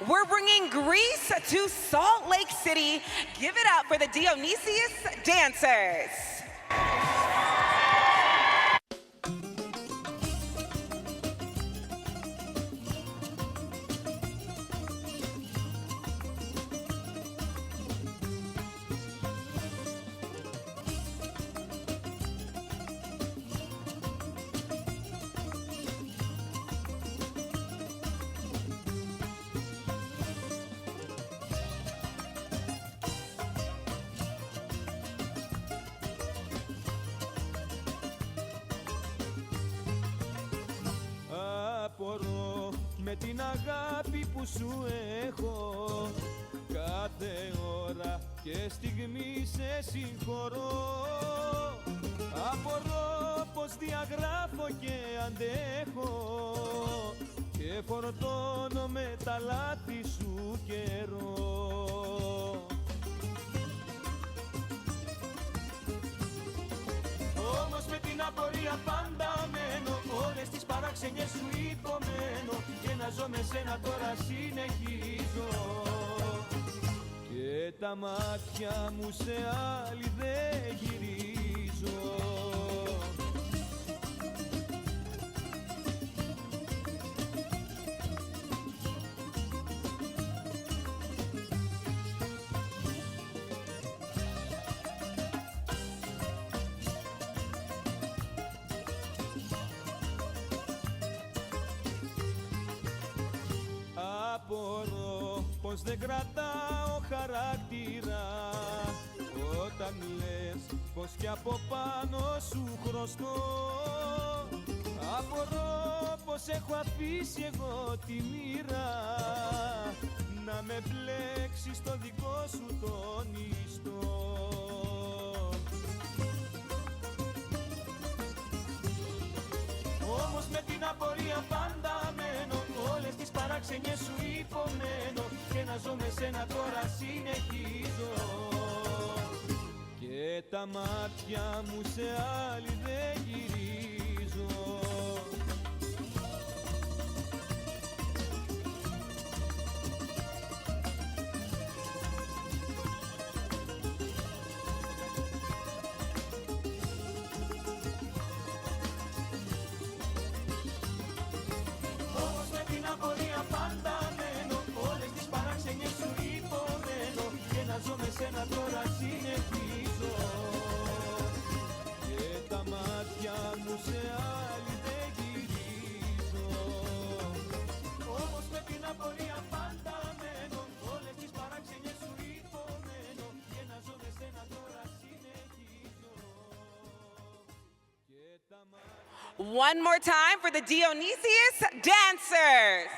We're bringing Greece to Salt Lake City. Give it up for the Dionysius Dancers. Απορώ με την αγάπη που σου έχω, κάθε ώρα και στιγμή σε συγχωρώ. Απορώ πως διαγράφω και αντέχω και φορτώνω με τα λάθη σου καιρό. Όμως με την απορία πάντα μένω, όλες τις παράξενιες σου υπομένω και να ζω με σένα τώρα συνεχίζω. Και τα μάτια μου σε άλλη δεν γυρίζω. Απορώ πως δεν κρατάω χαρακτήρα όταν λες πως κι από πάνω σου χρωστώ. Απορώ πως έχω αφήσει εγώ τη μοίρα να με μπλέξει στο δικό σου τον ιστό. Όμως με την απορία πάντα μένω, όλες τις παράξενιες σου υπομένω και να ζω με σένα τώρα συνεχίζω. Και τα μάτια μου σε άλλη δεν γυρίζω. Σένα τώρα συνεχίζω και τα μάτια μου σε άλλη δεν γυρίζω. Όμως με την απορία πάντα μένω, όλες τις παράξενιες σου υπομένω και να ζω με σένα τώρα συνεχίζω. Και τα μάτια... One more time for the Dionysius Dancers.